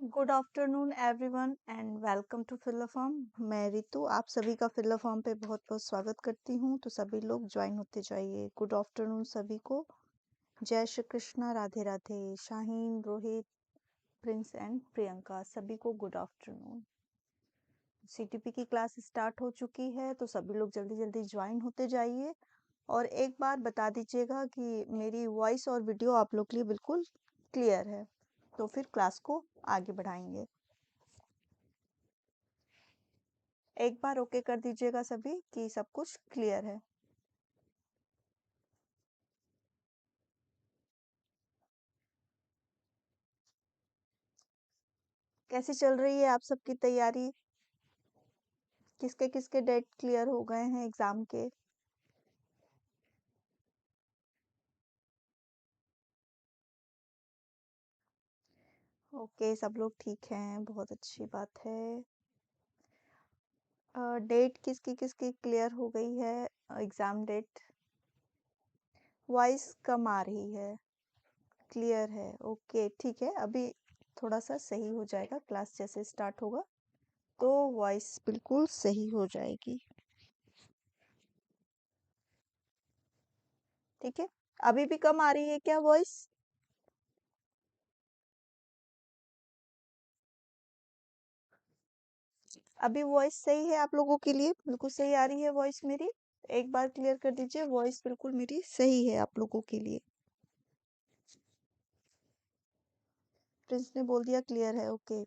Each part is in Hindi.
Good afternoon everyone and welcome to फिल्ला फॉर्म। मैं रितु आप सभी का फिल्ला फॉर्म पे बहुत बहुत स्वागत करती हूँ। तो सभी लोग ज्वाइन होते जाइए। गुड आफ्टरनून सभी को। जय श्री कृष्णा, राधे राधे। शाहीन, रोहित, प्रिंस एंड प्रियंका सभी को गुड आफ्टरनून। सीटीपी की क्लास स्टार्ट हो चुकी है तो सभी लोग जल्दी जल्दी ज्वाइन होते जाइए। और एक बार बता दीजिएगा कि मेरी वॉइस और वीडियो आप लोग के लिए बिल्कुल क्लियर है, तो फिर क्लास को आगे बढ़ाएंगे। एक बार ओके कर दीजिएगा सभी कि सब कुछ क्लियर है। कैसी चल रही है आप सबकी तैयारी? किसके किसके डेट क्लियर हो गए हैं एग्जाम के? ओके, सब लोग ठीक हैं, बहुत अच्छी बात है। डेट किसकी किसकी क्लियर हो गई है? Exam date. वॉइस कम आ रही है। क्लियर है, ओके ठीक है। अभी थोड़ा सा सही हो जाएगा, क्लास जैसे स्टार्ट होगा तो वॉइस बिल्कुल सही हो जाएगी। ठीक है। अभी भी कम आ रही है क्या वॉइस? अभी वॉइस सही है आप लोगों के लिए? बिल्कुल सही आ रही है वॉइस मेरी? एक बार क्लियर कर दीजिए, वॉइस बिल्कुल मेरी सही है आप लोगों के लिए? प्रिंस ने बोल दिया क्लियर है, ओके।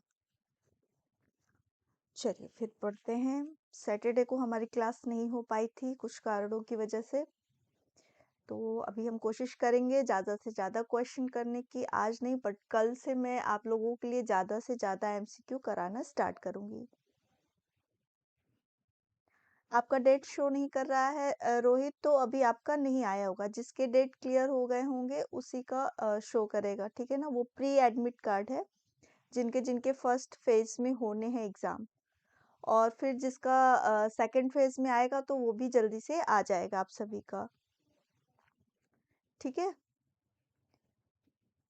चलिए फिर पढ़ते हैं। सैटरडे को हमारी क्लास नहीं हो पाई थी कुछ कारणों की वजह से, तो अभी हम कोशिश करेंगे ज़्यादा से ज़्यादा क्वेश्चन करने की। आज नहीं बट कल से मैं आप लोगों के लिए ज़्यादा से ज़्यादा एमसीक्यू कराना स्टार्ट करूंगी। आपका डेट शो नहीं कर रहा है रोहित, तो अभी आपका नहीं आया होगा। जिसके डेट क्लियर हो गए होंगे उसी का शो करेगा, ठीक है ना? वो प्री एडमिट कार्ड है, जिनके जिनके फर्स्ट फेज में होने हैं एग्जाम। और फिर जिसका सेकंड फेज में आएगा तो वो भी जल्दी से आ जाएगा आप सभी का, ठीक है।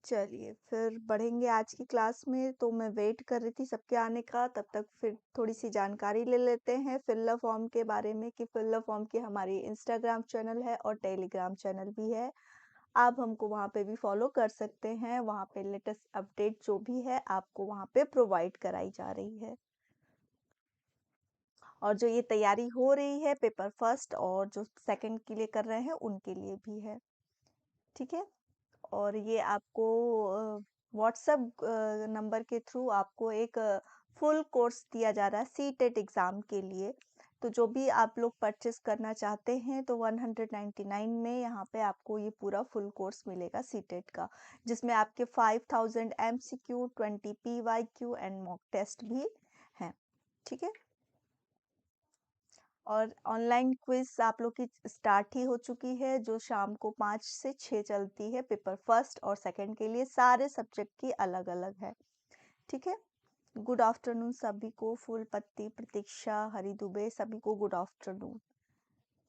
चलिए फिर बढ़ेंगे आज की क्लास में। तो मैं वेट कर रही थी सबके आने का, तब तक फिर थोड़ी सी जानकारी ले लेते हैं फिल्ला फॉर्म के बारे में कि फिल्ला फॉर्म की हमारी इंस्टाग्राम चैनल है और टेलीग्राम चैनल भी है। आप हमको वहाँ पे भी फॉलो कर सकते हैं। वहाँ पे लेटेस्ट अपडेट जो भी है आपको वहाँ पे प्रोवाइड कराई जा रही है। और जो ये तैयारी हो रही है पेपर फर्स्ट और जो सेकंड के लिए कर रहे हैं उनके लिए भी है, ठीक है। और ये आपको व्हाट्सएप नंबर के थ्रू आपको एक फुल कोर्स दिया जा रहा है सी टेट एग्ज़ाम के लिए। तो जो भी आप लोग परचेस करना चाहते हैं तो 199 में यहाँ पे आपको ये पूरा फुल कोर्स मिलेगा सी टेट का, जिसमें आपके 5000 MCQ, 20 PYQ and mock test भी हैं, ठीक है। और ऑनलाइन क्विज आप लोग की स्टार्ट ही हो चुकी है, जो शाम को 5 से 6 चलती है। पेपर फर्स्ट और सेकंड के लिए सारे सब्जेक्ट की अलग अलग है, ठीक है। गुड आफ्टरनून सभी को। फूल पत्ती, प्रतीक्षा, हरी दुबे सभी को गुड आफ्टरनून।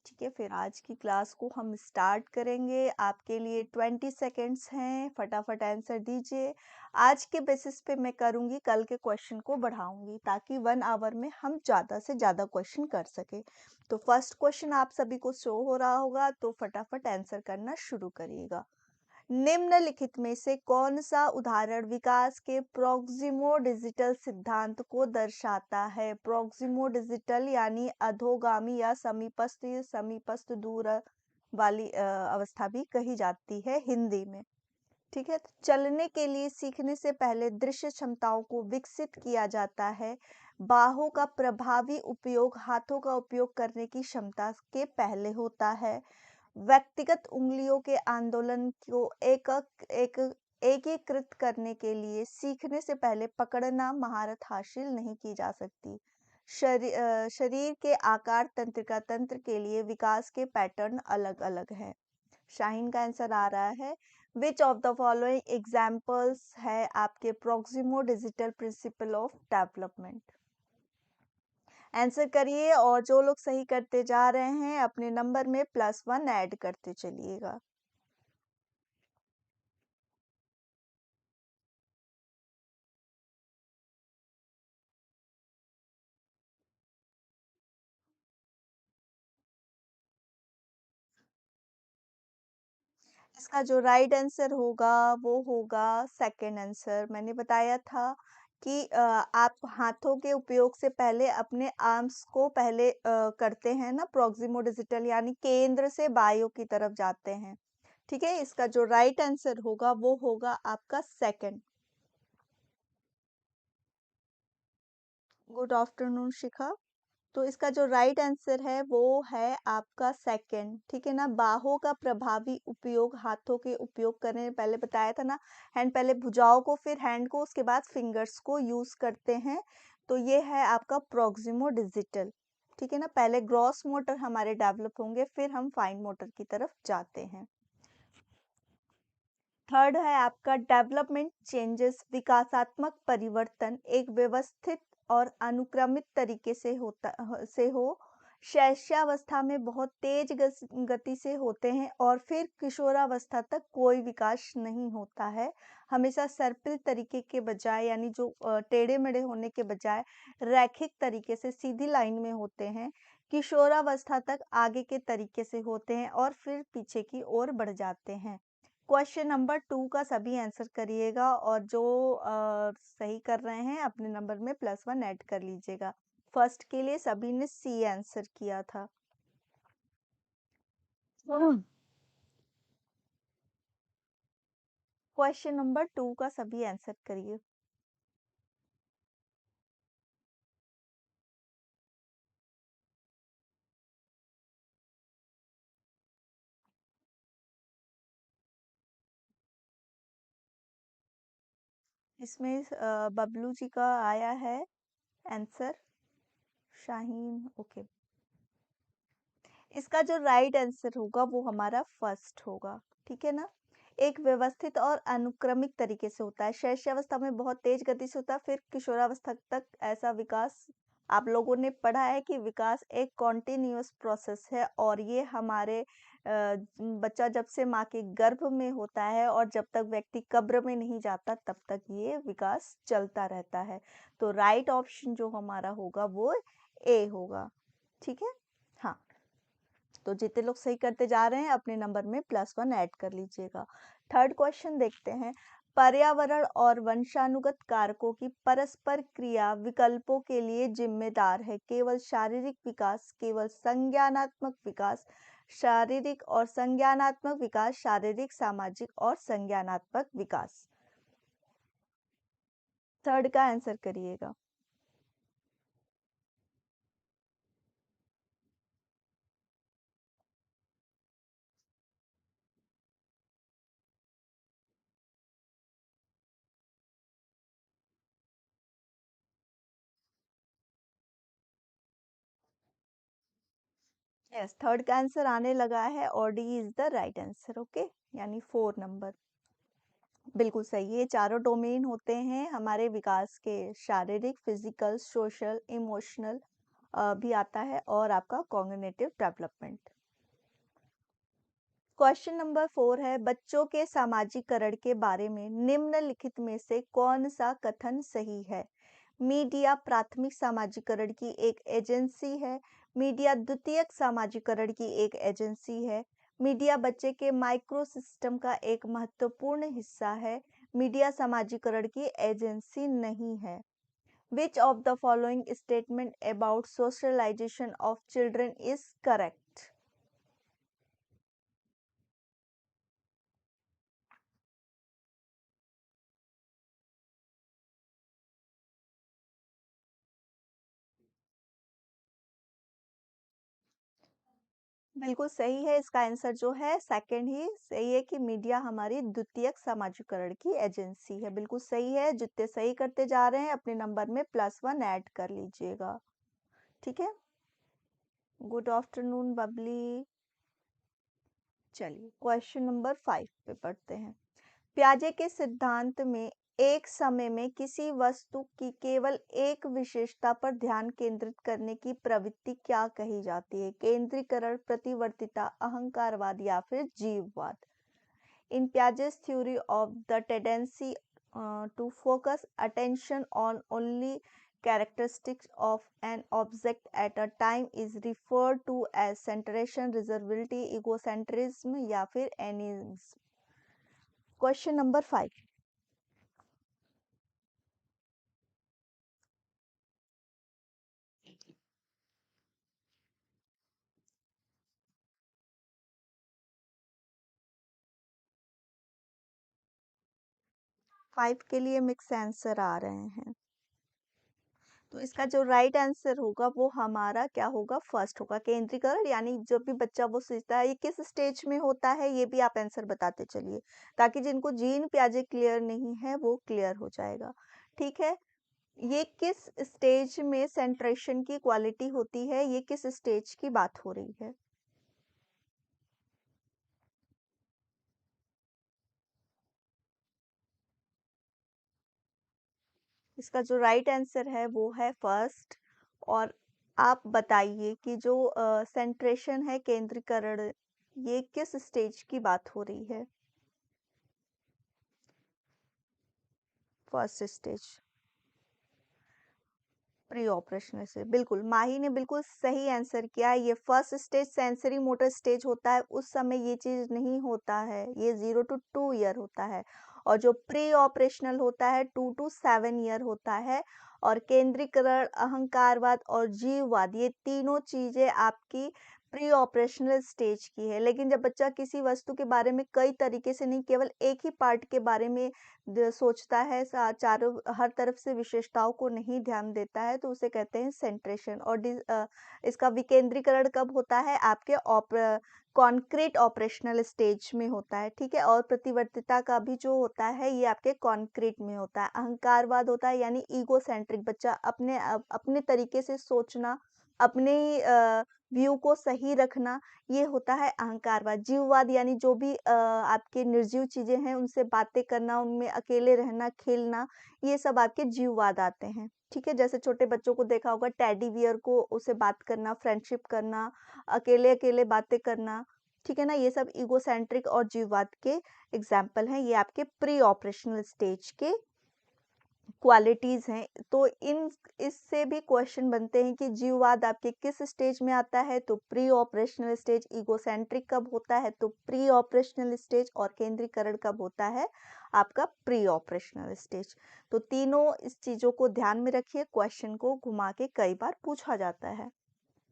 ठीक है, फिर आज की क्लास को हम स्टार्ट करेंगे। आपके लिए 20 सेकेंड्स हैं, फटाफट आंसर दीजिए। आज के बेसिस पे मैं करूंगी, कल के क्वेश्चन को बढ़ाऊंगी ताकि 1 आवर में हम ज़्यादा से ज़्यादा क्वेश्चन कर सके। तो फर्स्ट क्वेश्चन आप सभी को शो हो रहा होगा, तो फटाफट आंसर करना शुरू करिएगा। निम्नलिखित में से कौन सा उदाहरण विकास के प्रोक्सिमो डिजिटल सिद्धांत को दर्शाता है? प्रोक्सिमो डिजिटल यानी अधोगामी या समीपस्थ दूर वाली अवस्था भी कही जाती है हिंदी में, ठीक है। तो चलने के लिए सीखने से पहले दृश्य क्षमताओं को विकसित किया जाता है। बाहों का प्रभावी उपयोग हाथों का उपयोग करने की क्षमता के पहले होता है। व्यक्तिगत उंगलियों के आंदोलन को एक एकीकृत करने के लिए सीखने से पहले पकड़ना महारत हासिल नहीं की जा सकती। शरीर के आकार तंत्रिका तंत्र के लिए विकास के पैटर्न अलग अलग हैं। शाहीन का आंसर आ रहा है। Which of the following examples है आपके proximo digital principle of development? Answer करिए और जो लोग सही करते जा रहे हैं अपने नंबर में +1 ऐड करते चलिएगा। इसका जो राइट आंसर होगा वो होगा सेकंड आंसर। मैंने बताया था कि आप हाथों के उपयोग से पहले अपने आर्म्स को पहले करते हैं ना, प्रॉक्सिमो डिजिटल यानी केंद्र से बायों की तरफ जाते हैं। ठीक है, इसका जो राइट आंसर होगा वो होगा आपका सेकंड। गुड आफ्टरनून शिखा। तो इसका जो राइट आंसर है वो है आपका सेकंड। ठीक है ना, बाहों का प्रभावी उपयोग हाथों के उपयोग करने पहले बताया था ना, हैंड पहले भुजाओं को फिर हैंड को उसके बाद फिंगर्स को यूज करते हैं। तो ये है आपका प्रॉक्सिमो डिजिटल। ठीक है ना, पहले ग्रॉस मोटर हमारे डेवलप होंगे फिर हम फाइन मोटर की तरफ जाते हैं। थर्ड है आपका डेवलपमेंट चेंजेस, विकासात्मक परिवर्तन एक व्यवस्थित और अनुक्रमित तरीके से हो शैशवावस्था में बहुत तेज गति से होते हैं और फिर किशोरावस्था तक कोई विकास नहीं होता है। हमेशा सर्पिल तरीके के बजाय यानी जो टेढ़े मेढ़े होने के बजाय रैखिक तरीके से सीधी लाइन में होते हैं। किशोरावस्था तक आगे के तरीके से होते हैं और फिर पीछे की ओर बढ़ जाते हैं। क्वेश्चन नंबर 2 का सभी आंसर करिएगा और जो सही कर रहे हैं अपने नंबर में +1 ऐड कर लीजिएगा। फर्स्ट के लिए सभी ने सी आंसर किया था। क्वेश्चन नंबर 2 का सभी आंसर करिए। इसमें बबलू जी का आया है आंसर। शाहीन, ओके। इसका जो राइट आंसर होगा वो हमारा फर्स्ट होगा। ठीक है ना, एक व्यवस्थित और अनुक्रमिक तरीके से होता है, शैशवावस्था में बहुत तेज गति से होता है फिर किशोरावस्था तक ऐसा विकास। आप लोगों ने पढ़ा है कि विकास एक कॉन्टिन्यूअस प्रोसेस है और ये हमारे बच्चा जब से माँ के गर्भ में होता है और जब तक व्यक्ति कब्र में नहीं जाता तब तक ये विकास चलता रहता है। तो राइट ऑप्शन जो हमारा होगा वो ए होगा। ठीक है, हाँ। तो जितने लोग सही करते जा रहे हैं अपने नंबर में +1 ऐड कर लीजिएगा। थर्ड क्वेश्चन देखते हैं। पर्यावरण और वंशानुगत कारकों की परस्पर क्रिया विकल्पों के लिए जिम्मेदार है। केवल शारीरिक विकास, केवल संज्ञानात्मक विकास, शारीरिक और संज्ञानात्मक विकास, शारीरिक सामाजिक और संज्ञानात्मक विकास। थर्ड का आंसर करिएगा। यस, थर्ड का आंसर आने लगा है और D is the right answer. Okay, यानी 4 नंबर बिल्कुल सही है। चारों डोमेन होते हैं हमारे विकास के, शारीरिक, फिजिकल, सोशल, इमोशनल भी आता है और आपका कॉग्निटिव डेवलपमेंट। क्वेश्चन नंबर 4 है, बच्चों के सामाजिकरण के बारे में निम्नलिखित में से कौन सा कथन सही है? मीडिया प्राथमिक सामाजिकरण की एक एजेंसी है। मीडिया द्वितीयक सामाजिकरण की एक एजेंसी है। मीडिया बच्चे के माइक्रो सिस्टम का एक महत्वपूर्ण हिस्सा है। मीडिया सामाजिकरण की एजेंसी नहीं है। Which of the following statement about socialization of children is correct? बिल्कुल सही है। इसका आंसर जो है सेकंड ही सही है कि मीडिया हमारी द्वितीयक समाजीकरण की एजेंसी है। बिल्कुल सही है। जितने सही करते जा रहे हैं अपने नंबर में +1 ऐड कर लीजिएगा। ठीक है, गुड आफ्टरनून बबली। चलिए क्वेश्चन नंबर 5 पे पढ़ते हैं। पियाजे के सिद्धांत में एक समय में किसी वस्तु की केवल एक विशेषता पर ध्यान केंद्रित करने की प्रवृत्ति क्या कही जाती है? केंद्रीकरण, प्रतिवर्तिता, अहंकारवाद या फिर जीववाद? In Piaget's theory of the tendency to focus attention on only characteristics of an object at a time is referred to as centration, reservability, egocentrism या फिर animism. Question number 5. 5 के लिए मिक्स आंसर आ रहे हैं, तो इसका जो राइट आंसर होगा वो हमारा क्या होगा? फर्स्ट होगा, केंद्रीकरण। यानी जब भी बच्चा वो सोचता है ये किस स्टेज में होता है, ये भी आप आंसर बताते चलिए, ताकि जिनको जीन पियाजे क्लियर नहीं है वो क्लियर हो जाएगा। ठीक है, ये किस स्टेज में सेंट्रेशन की क्वालिटी होती है, ये किस स्टेज की बात हो रही है? इसका जो राइट आंसर है वो है फर्स्ट। और आप बताइए कि जो सेंट्रेशन है, केंद्रीकरण, ये किस स्टेज की बात हो रही है? फर्स्ट स्टेज, प्री ऑपरेशनल से बिल्कुल, माही ने बिल्कुल सही आंसर किया। ये first stage sensory motor stage होता है, उस समय ये चीज नहीं होता है, ये 0 to 2 ईयर होता है। और जो प्री ऑपरेशनल होता है 2 to 7 ईयर होता है। और केंद्रीकरण, अहंकारवाद और जीववाद, ये तीनों चीजें आपकी प्री ऑपरेशनल स्टेज की है। लेकिन जब बच्चा किसी वस्तु के बारे में कई तरीके से नहीं, केवल एक ही पार्ट के बारे में सोचता है, चारों हर तरफ से विशेषताओं को नहीं ध्यान देता है, तो उसे कहते हैं सेंट्रेशन। और इसका विकेंद्रीकरण कब होता है? आपके कॉन्क्रीट ऑपरेशनल स्टेज में होता है। ठीक है, और प्रतिवर्तिता का भी जो होता है ये आपके कॉन्क्रीट में होता है। अहंकारवाद होता है यानी ईगो सेंट्रिक, बच्चा अपने तरीके से सोचना, अपने व्यू को सही रखना, ये होता है अहंकारवाद। जीववाद यानी जो भी आपके निर्जीव चीजें हैं उनसे बातें करना, उनमें अकेले रहना, खेलना, ये सब आपके जीववाद आते हैं। ठीक है, जैसे छोटे बच्चों को देखा होगा, टेडी बियर को उसे बात करना, फ्रेंडशिप करना, अकेले अकेले बातें करना। ठीक है ना, ये सब ईगोसेंट्रिक और जीववाद के एग्जाम्पल हैं। ये आपके प्री ऑपरेशनल स्टेज के क्वालिटीज हैं। तो इन इससे भी क्वेश्चन बनते हैं कि जीववाद आपके किस स्टेज में आता है? तो प्री ऑपरेशनल स्टेज। ईगोसेंट्रिक कब होता है? तो प्री ऑपरेशनल स्टेज। और केंद्रीकरण कब होता है? आपका प्री ऑपरेशनल स्टेज। तो तीनों इस चीजों को ध्यान में रखिए, क्वेश्चन को घुमा के कई बार पूछा जाता है।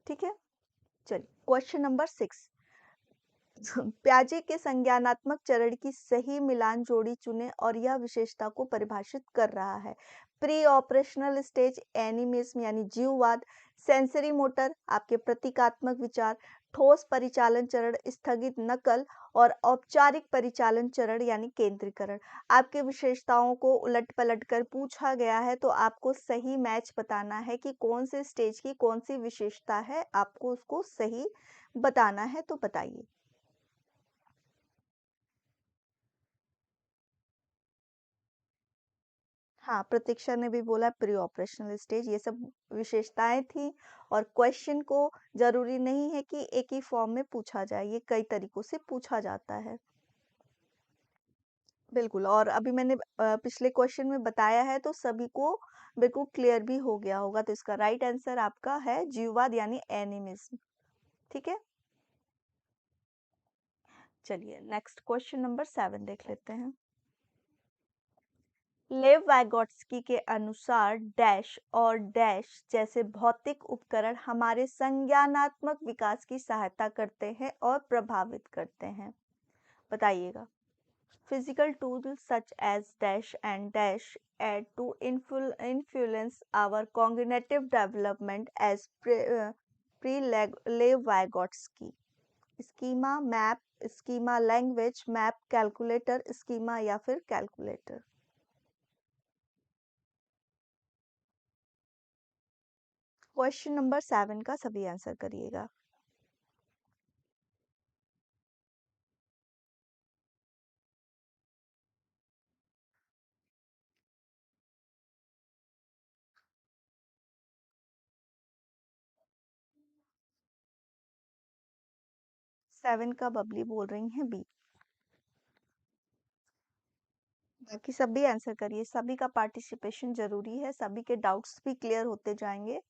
ठीक है, चलिए क्वेश्चन नंबर 6। प्याजे के संज्ञानात्मक चरण की सही मिलान जोड़ी चुने और यह विशेषता को परिभाषित कर रहा है। प्री ऑपरेशनल स्टेज एनिमिज्म यानी जीववाद, सेंसरी मोटर आपके प्रतीकात्मक विचार, ठोस परिचालन चरण स्थगित नकल, और औपचारिक परिचालन चरण यानी केंद्रीकरण। आपके विशेषताओं को उलट पलट कर पूछा गया है, तो आपको सही मैच बताना है कि कौन से स्टेज की कौन सी विशेषता है, आपको उसको सही बताना है। तो बताइए। हाँ, प्रतीक्षा ने भी बोला प्री ऑपरेशनल स्टेज, ये सब विशेषताएं थी। और क्वेश्चन को जरूरी नहीं है कि एक ही फॉर्म में पूछा जाए, ये कई तरीकों से पूछा जाता है। बिल्कुल, और अभी मैंने पिछले क्वेश्चन में बताया है, तो सभी को बिल्कुल क्लियर भी हो गया होगा। तो इसका राइट आंसर आपका है जीववाद यानी एनिमिज्म। ठीक है, चलिए नेक्स्ट क्वेश्चन नंबर 7 देख लेते हैं। लेव वैगोट्स्की के अनुसार डैश और डैश जैसे भौतिक उपकरण हमारे संज्ञानात्मक विकास की सहायता करते हैं और प्रभावित करते हैं। बताइएगा। Physical tools such as dash and dash add to influence our cognitive development as pre-Lev Vygotsky. Schema, map, schema language, map, calculator, schema या फिर calculator। क्वेश्चन नंबर 7 का सभी आंसर करिएगा। 7 का बबली बोल रही हैं बी। बाकी सब भी आंसर करिए, सभी का पार्टिसिपेशन जरूरी है, सभी के डाउट्स भी क्लियर होते जाएंगे।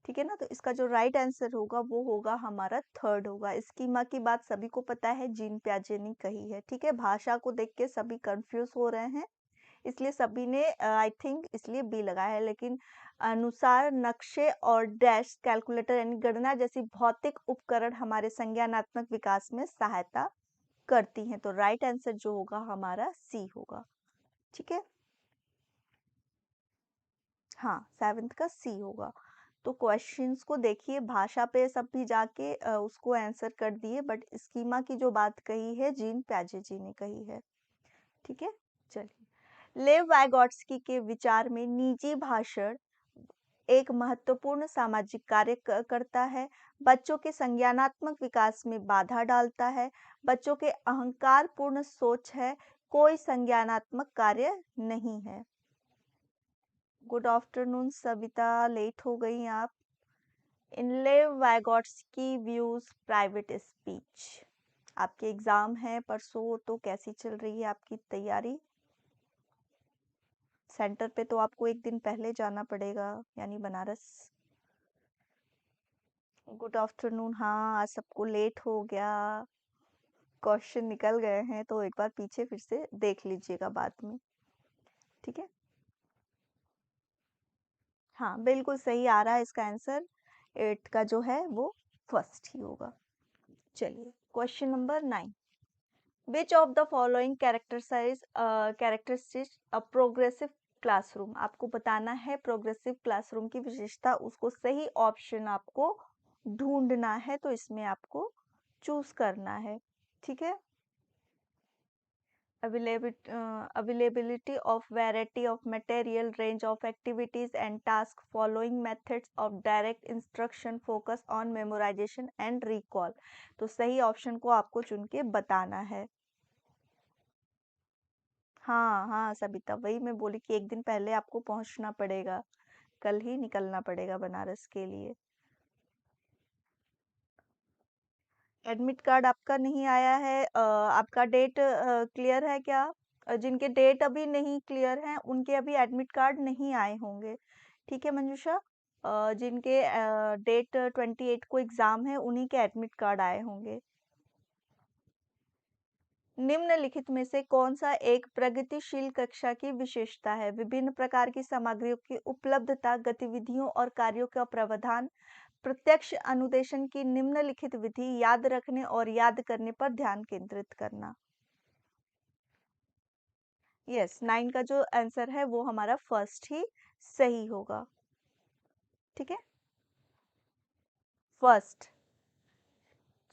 ठीक है ना, तो इसका जो राइट आंसर होगा वो होगा हमारा थर्ड होगा। स्कीमा की बात सभी को पता है, जीन प्याजे ने कही है। ठीक है, भाषा को देख के सभी कंफ्यूज हो रहे हैं, इसलिए सभी ने आई थिंक इसलिए बी लगाया है। लेकिन अनुसार नक्शे और डैश कैलकुलेटर यानी गणना जैसी भौतिक उपकरण हमारे संज्ञानात्मक विकास में सहायता करती हैं, तो राइट आंसर जो होगा हमारा सी होगा। ठीक है, हाँ 7th का सी होगा। तो क्वेश्चंस को देखिए, भाषा पे सब भी जाके उसको आंसर कर दिए, बट स्कीमा की जो बात कही है जीन प्याजे जी ने कही है। ठीक है, चलिए। लेव वाइगॉट्स्की के विचार में निजी भाषण एक महत्वपूर्ण सामाजिक कार्य करता है, बच्चों के संज्ञानात्मक विकास में बाधा डालता है, बच्चों के अहंकारपूर्ण सोच है, कोई संज्ञानात्मक कार्य नहीं है। गुड आफ्टरनून सविता, लेट हो गई आप। इन लेव वाइगॉट्स्की व्यूज प्राइवेट स्पीच। आपके एग्जाम है परसों, तो कैसी चल रही है आपकी तैयारी? सेंटर पे तो आपको एक दिन पहले जाना पड़ेगा, यानी बनारस। गुड आफ्टरनून, हाँ आज सबको लेट हो गया, क्वेश्चन निकल गए हैं, तो एक बार पीछे फिर से देख लीजिएगा बाद में। ठीक है, हाँ बिल्कुल सही आ रहा है इसका आंसर। 8 का जो है वो फर्स्ट ही होगा। चलिए, question number 9। Which of the following characteristics a progressive classroom. आपको बताना है प्रोग्रेसिव क्लासरूम की विशेषता, उसको सही ऑप्शन आपको ढूंढना है, तो इसमें आपको चूज करना है। ठीक है, availability of variety of material, range of activities and tasks, following methods of direct instruction, focus on memorization and recall। तो सही ऑप्शन को आपको चुन के बताना है। हाँ हाँ सबिता, वही मैं बोली कि एक दिन पहले आपको पहुंचना पड़ेगा, कल ही निकलना पड़ेगा बनारस के लिए। एडमिट कार्ड आपका नहीं आया है, आपका डेट क्लियर है क्या? जिनके डेट अभी नहीं क्लियर हैं उनके अभी एडमिट कार्ड नहीं आए होंगे। ठीक है मंजूषा, जिनके डेट 28 को एग्जाम है उन्हीं के एडमिट कार्ड आए होंगे। निम्नलिखित में से कौन सा एक प्रगतिशील कक्षा की विशेषता है? विभिन्न प्रकार की सामग्रियों की उपलब्धता, गतिविधियों और कार्यों का प्रावधान, प्रत्यक्ष अनुदेशन की निम्नलिखित विधि, याद रखने और याद करने पर ध्यान केंद्रित करना। यस, 9 का जो आंसर है वो हमारा फर्स्ट ही सही होगा। ठीक है, फर्स्ट।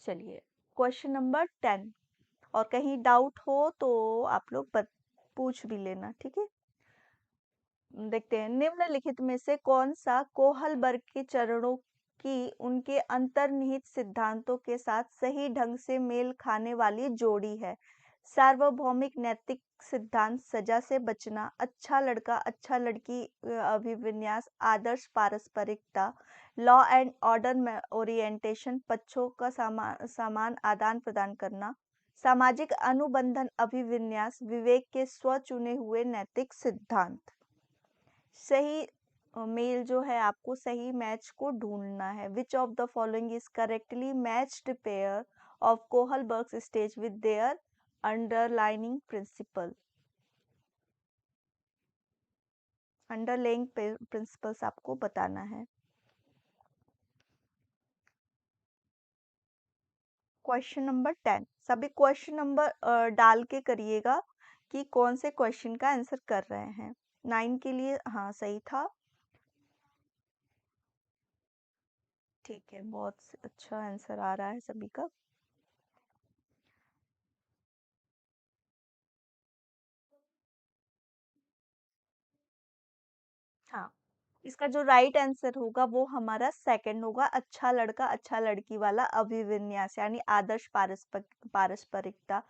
चलिए, क्वेश्चन नंबर 10। और कहीं डाउट हो तो आप लोग पूछ भी लेना। ठीक है, देखते हैं, निम्नलिखित में से कौन सा कोहलबर्ग के चरणों की उनके अंतर्निहित सिद्धांतों के साथ सही ढंग से मेल खाने वाली जोड़ी है? सार्वभौमिक नैतिक सिद्धांत, सजा से बचना, अच्छा लड़का अच्छा लड़की अभिविन्यास, आदर्श पारस्परिकता, लॉ एंड ऑर्डर ओरिएंटेशन, पक्षों का समान आदान प्रदान करना, सामाजिक अनुबंधन अभिविन्यास, विवेक के स्व चुने हुए नैतिक सिद्धांत। सही मेल जो है आपको सही मैच को ढूंढना है। Which of the following is correctly matched pair of Kohlberg stage with their underlining principle. Underlying principles आपको बताना है। क्वेश्चन नंबर 10, सभी क्वेश्चन नंबर डाल के करिएगा कि कौन से क्वेश्चन का आंसर कर रहे हैं। 9 के लिए हाँ सही था। ठीक है, बहुत अच्छा आंसर आ रहा है सभी का। हाँ, इसका जो राइट आंसर होगा वो हमारा सेकंड होगा, अच्छा लड़का अच्छा लड़की वाला अभिविन्यास, यानी आदर्श पारस्परिकता,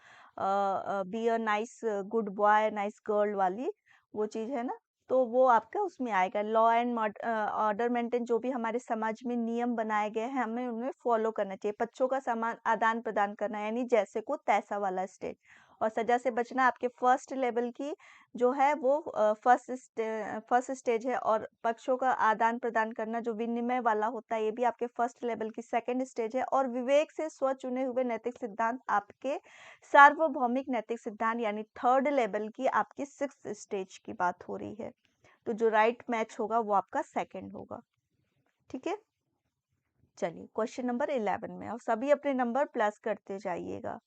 be a nice good boy nice girl वाली वो चीज है ना। तो वो आपका उसमें आएगा। लॉ एंड ऑर्डर मेंटेन, जो भी हमारे समाज में नियम बनाए गए हैं हमें उन्हें फॉलो करना चाहिए। बच्चों का समान आदान प्रदान करना, यानी जैसे को तैसा वाला स्टेज। और सजा से बचना आपके फर्स्ट लेवल की जो है वो फर्स्ट स्टेज है। और पक्षों का आदान प्रदान करना जो विनिमय वाला होता है ये भी आपके फर्स्ट लेवल की सेकंड स्टेज है। और विवेक से स्व चुने हुए नैतिक सिद्धांत आपके सार्वभौमिक नैतिक सिद्धांत यानी थर्ड लेवल की आपकी सिक्स्थ स्टेज की बात हो रही है। तो जो राइट मैच होगा वो आपका सेकंड होगा। ठीक है, चलिए क्वेश्चन नंबर 11 में, और सभी अपने नंबर प्लस करते जाइएगा।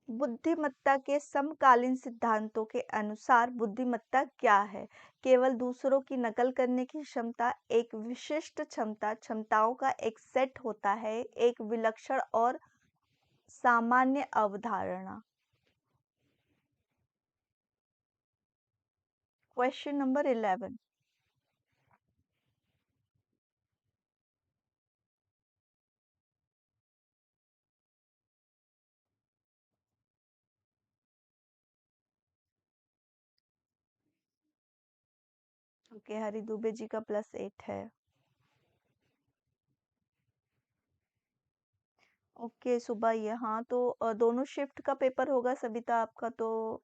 बुद्धिमत्ता के समकालीन सिद्धांतों के अनुसार बुद्धिमत्ता क्या है? केवल दूसरों की नकल करने की क्षमता, एक विशिष्ट क्षमता, क्षमताओं का एक सेट होता है, एक विलक्षण और सामान्य अवधारणा। Question number 11। ओके, हरी दुबे जी का +8 है। ओके, सुबह ये, हाँ तो दोनों शिफ्ट का पेपर होगा सविता आपका, तो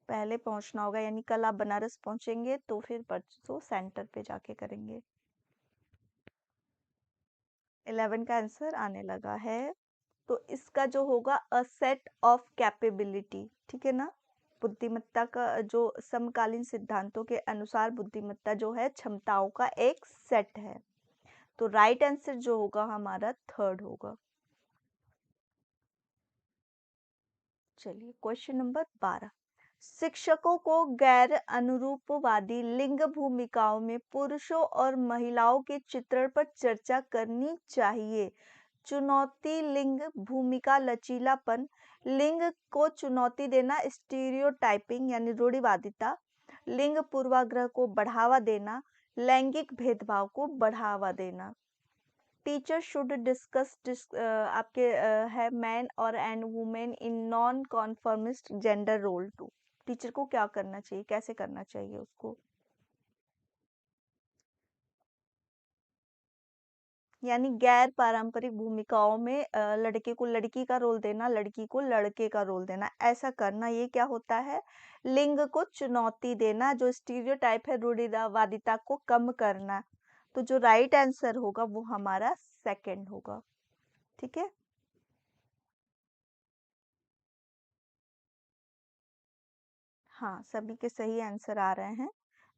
पहले पहुंचना होगा, यानी कल आप बनारस पहुंचेंगे तो फिर परसों सेंटर पे जाके करेंगे। 11 का आंसर आने लगा है, तो इसका जो होगा अ सेट ऑफ कैपेबिलिटी, ठीक है ना। बुद्धिमत्ता का जो समकालीन सिद्धांतों के अनुसार बुद्धिमत्ता जो है क्षमताओं का एक सेट है। तो राइट आंसर जो होगा हमारा थर्ड होगा। चलिए क्वेश्चन नंबर 12। शिक्षकों को गैर अनुरूपवादी लिंग भूमिकाओं में पुरुषों और महिलाओं के चित्रण पर चर्चा करनी चाहिए। चुनौती लिंग भूमिका लचीलापन, लिंग को चुनौती देना स्टीरियोटाइपिंग यानी रूढ़िवादिता, लिंग पूर्वाग्रह को बढ़ावा देना, लैंगिक भेदभाव को बढ़ावा देना। टीचर शुड डिस्कस आपके है मैन और and women in non conformist gender role two. Teacher को क्या करना चाहिए, कैसे करना चाहिए उसको, यानी गैर पारंपरिक भूमिकाओं में लड़के को लड़की का रोल देना, लड़की को लड़के का रोल देना, ऐसा करना, ये क्या होता है, लिंग को चुनौती देना, जो स्टीरियोटाइप है रूढ़िवादिता को कम करना। तो जो राइट आंसर होगा वो हमारा सेकंड होगा। ठीक है, हाँ सभी के सही आंसर आ रहे हैं,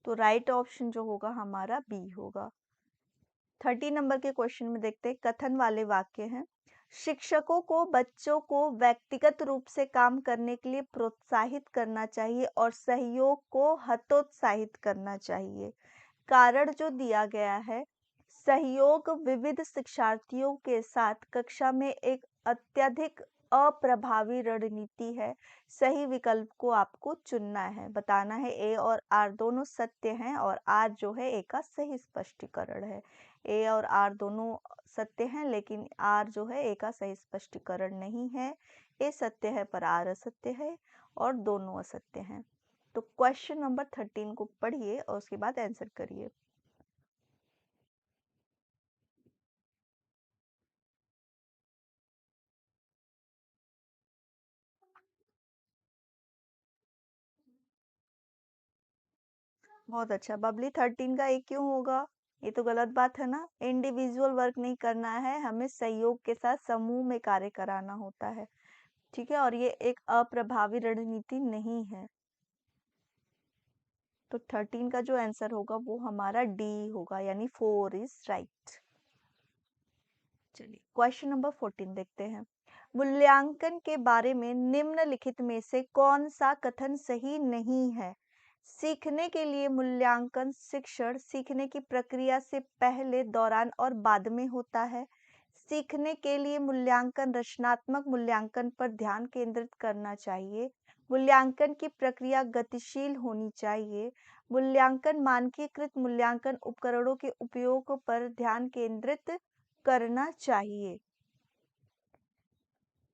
तो राइट ऑप्शन जो होगा हमारा बी होगा। 30 नंबर के क्वेश्चन में देखते हैं, कथन वाले वाक्य हैं। शिक्षकों को बच्चों को व्यक्तिगत रूप से काम करने के लिए प्रोत्साहित करना चाहिए और सहयोग को हतोत्साहित करना चाहिए। कारण जो दिया गया है, सहयोग विविध शिक्षार्थियों के साथ कक्षा में एक अत्यधिक अप्रभावी रणनीति है। सही विकल्प को आपको चुनना है, बताना है ए और आर दोनों सत्य हैं और आर जो है ए का सही स्पष्टीकरण है। ए और आर दोनों सत्य हैं, लेकिन आर जो है ए का सही स्पष्टीकरण नहीं है। ए सत्य है पर आर असत्य है, और दोनों असत्य हैं। तो क्वेश्चन नंबर 13 को पढ़िए और उसके बाद आंसर करिए। बहुत अच्छा, बबली 13 का एक क्यों होगा? ये तो गलत बात है ना। इंडिविजुअल वर्क नहीं करना है, हमें सहयोग के साथ समूह में कार्य कराना होता है। ठीक है, और ये एक अप्रभावी रणनीति नहीं है। तो 13 का जो आंसर होगा वो हमारा डी होगा, यानी 4 इज राइट। चलिए क्वेश्चन नंबर 14 देखते हैं। मूल्यांकन के बारे में निम्नलिखित में से कौन सा कथन सही नहीं है? सीखने के लिए मूल्यांकन शिक्षण सीखने की प्रक्रिया से पहले, दौरान और बाद में होता है। सीखने के लिए मूल्यांकन रचनात्मक मूल्यांकन पर ध्यान केंद्रित करना चाहिए। मूल्यांकन की प्रक्रिया गतिशील होनी चाहिए। मूल्यांकन मानकीकृत मूल्यांकन उपकरणों के उपयोग पर ध्यान केंद्रित करना चाहिए।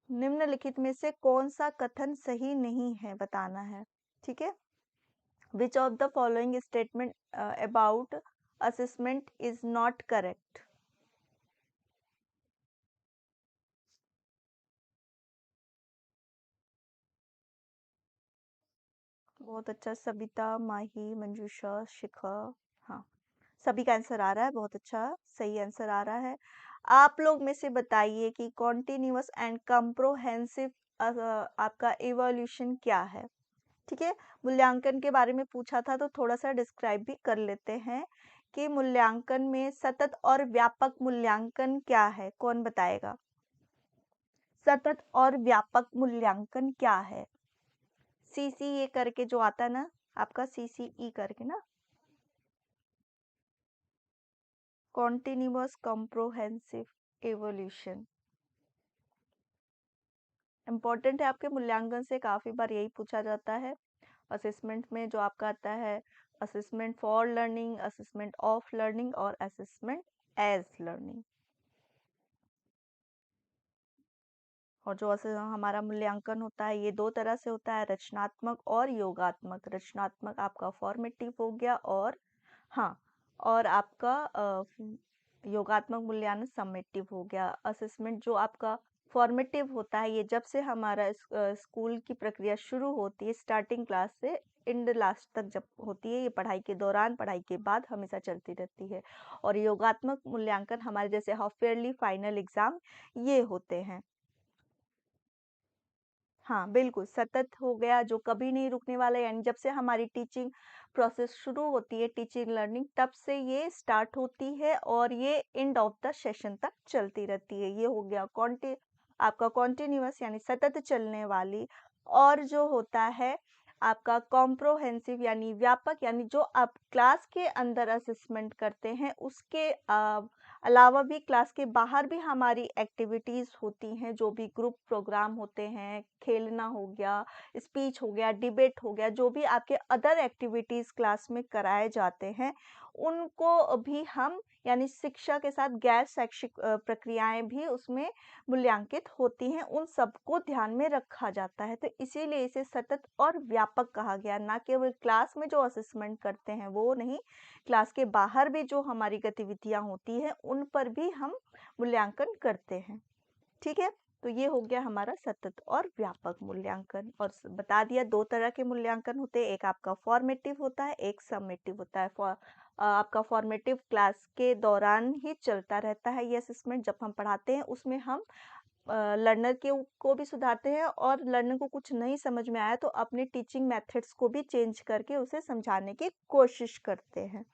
निम्नलिखित में से कौन सा कथन सही नहीं है, बताना है। ठीक है, which of the following statement about assessment is not correct? बहुत अच्छा, सबिता, माही, मंजूषा, शिखा। हाँ, सभी का आंसर आ रहा है, बहुत अच्छा, सही आंसर आ रहा है। आप लोग में से बताइए कि कॉन्टिन्यूअस एंड कंप्रोहेंसिव आपका इवोल्यूशन क्या है? ठीक है, मूल्यांकन के बारे में पूछा था तो थोड़ा सा डिस्क्राइब भी कर लेते हैं कि मूल्यांकन में सतत और व्यापक मूल्यांकन क्या है, कौन बताएगा? सतत और व्यापक मूल्यांकन क्या है? सीसीए करके जो आता है ना, आपका सीसीई करके ना, कॉन्टिन्यूअस कंप्रोहेंसिव एवोल्यूशन। इम्पोर्टेंट है, आपके मूल्यांकन से काफी बार यही पूछा जाता है। असेसमेंट में जो आपका आता है, assessment for learning, assessment of learning और असेसमेंट एज लर्निंग। और जो हमारा मूल्यांकन होता है ये दो तरह से होता है, रचनात्मक और योगात्मक। रचनात्मक आपका फॉर्मेटिव हो गया, और हाँ, और आपका योगात्मक मूल्यांकन समेटिव हो गया। असेसमेंट जो आपका फॉर्मेटिव होता है, ये जब से हमारा स्कूल की प्रक्रिया शुरू होती है, स्टार्टिंग क्लास से एंड लास्ट तक जब होती है, ये पढ़ाई के दौरान, पढ़ाई के बाद हमेशा चलती रहती है। और योगात्मक मूल्यांकन हमारे जैसे हाफ ईयरली, फाइनल एग्जाम ये होते हैं। हाँ, बिल्कुल, सतत हो गया जो कभी नहीं रुकने वाला, यानी जब से हमारी टीचिंग प्रोसेस शुरू होती है, टीचिंग लर्निंग, तब से ये स्टार्ट होती है और ये एंड ऑफ द सेशन तक चलती रहती है। ये हो गया आपका कॉन्टिन्यूअस यानी सतत चलने वाली। और जो होता है आपका कॉम्प्रोहेंसिव यानी व्यापक, यानी जो आप क्लास के अंदर असेसमेंट करते हैं, उसके अलावा भी क्लास के बाहर भी हमारी एक्टिविटीज़ होती हैं, जो भी ग्रुप प्रोग्राम होते हैं, खेलना हो गया, स्पीच हो गया, डिबेट हो गया, जो भी आपके अदर एक्टिविटीज़ क्लास में कराए जाते हैं, उनको भी हम, यानी शिक्षा के साथ गैर शैक्षिक प्रक्रियाएं भी उसमें मूल्यांकित होती हैं, उन सबको ध्यान में रखा जाता है। तो इसीलिए इसे सतत और व्यापक कहा गया, ना केवल क्लास में जो असेसमेंट करते हैं वो नहीं, क्लास के बाहर भी जो हमारी गतिविधियां होती हैं उन पर भी हम मूल्यांकन करते हैं। ठीक है, तो ये हो गया हमारा सतत और व्यापक मूल्यांकन। और बता दिया दो तरह के मूल्यांकन होते हैं, एक आपका फॉर्मेटिव होता है, एक समेटिव होता है। आपका फॉर्मेटिव क्लास के दौरान ही चलता रहता है, ये असेसमेंट जब हम पढ़ाते हैं उसमें हम लर्नर के को भी सुधारते हैं, और लर्नर को कुछ नहीं समझ में आया तो अपने टीचिंग मेथड्स को भी चेंज करके उसे समझाने की कोशिश करते हैं।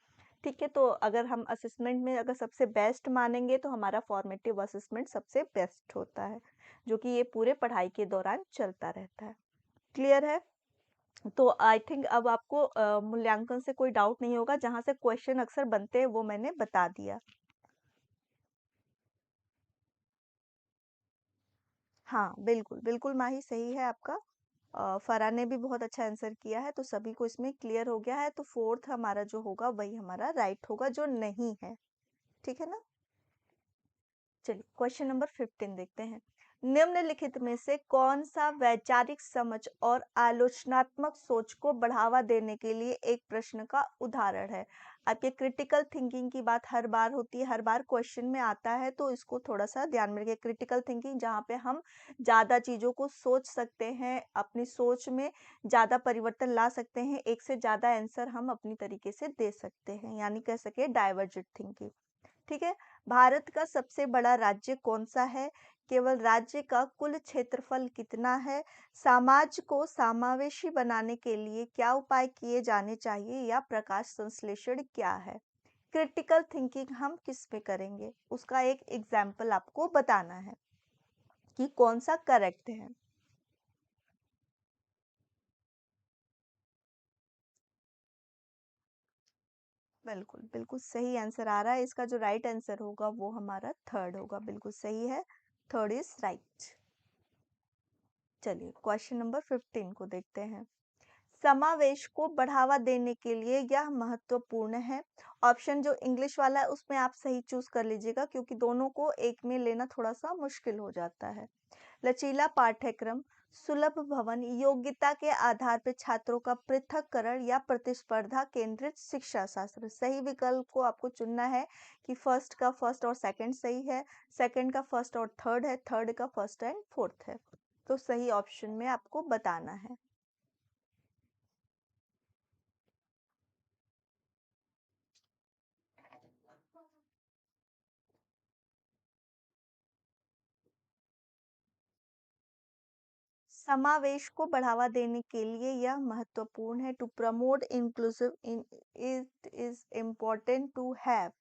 ठीक है, तो अगर हम असेसमेंट में अगर सबसे बेस्ट मानेंगे तो हमारा फॉर्मेटिव असेसमेंट सबसे बेस्ट होता है, जो कि ये पूरे पढ़ाई के दौरान चलता रहता है। क्लियर है? तो आई थिंक अब आपको मूल्यांकन से कोई डाउट नहीं होगा, जहां से क्वेश्चन अक्सर बनते हैं वो मैंने बता दिया। हाँ, बिल्कुल बिल्कुल माही, सही है आपका। फरहान ने भी बहुत अच्छा आंसर किया है, तो सभी को इसमें क्लियर हो गया है। तो फोर्थ हमारा जो होगा वही हमारा राइट होगा, जो नहीं है। ठीक है ना? चलिए क्वेश्चन नंबर 15 देखते हैं। निम्नलिखित में से कौन सा वैचारिक समझ और आलोचनात्मक सोच को बढ़ावा देने के लिए एक प्रश्न का उदाहरण है? आपके क्रिटिकल थिंकिंग की बात हर बार होती है, हर बार क्वेश्चन में आता है, तो इसको थोड़ा सा ध्यान में रखिए। क्रिटिकल थिंकिंग जहाँ पे हम ज्यादा चीजों को सोच सकते हैं, अपनी सोच में ज्यादा परिवर्तन ला सकते हैं, एक से ज्यादा आंसर हम अपनी तरीके से दे सकते हैं, यानी कह सके डाइवर्जेंट थिंकिंग। ठीक है, भारत का सबसे बड़ा राज्य कौन सा है? केवल राज्य का कुल क्षेत्रफल कितना है? समाज को समावेशी बनाने के लिए क्या उपाय किए जाने चाहिए, या प्रकाश संश्लेषण क्या है? क्रिटिकल थिंकिंग हम किस पे करेंगे, उसका एक एग्जाम्पल आपको बताना है कि कौन सा करेक्ट है। बिल्कुल बिल्कुल सही आंसर आ रहा है, इसका जो राइट आंसर होगा वो हमारा थर्ड होगा, बिल्कुल सही है, थर्ड इज राइट। चलिए क्वेश्चन नंबर 15 को देखते हैं। समावेश को बढ़ावा देने के लिए यह महत्वपूर्ण है। ऑप्शन जो इंग्लिश वाला है उसमें आप सही चूज कर लीजिएगा, क्योंकि दोनों को एक में लेना थोड़ा सा मुश्किल हो जाता है। लचीला पाठ्यक्रम, सुलभ भवन, योग्यता के आधार पर छात्रों का पृथक्करण या प्रतिस्पर्धा केंद्रित शिक्षा शास्त्र। सही विकल्प को आपको चुनना है कि फर्स्ट का फर्स्ट और सेकंड सही है, सेकंड का फर्स्ट और थर्ड है, थर्ड का फर्स्ट एंड फोर्थ है। तो सही ऑप्शन में आपको बताना है। समावेश को बढ़ावा देने के लिए यह महत्वपूर्ण है। To promote inclusive in it is important to have.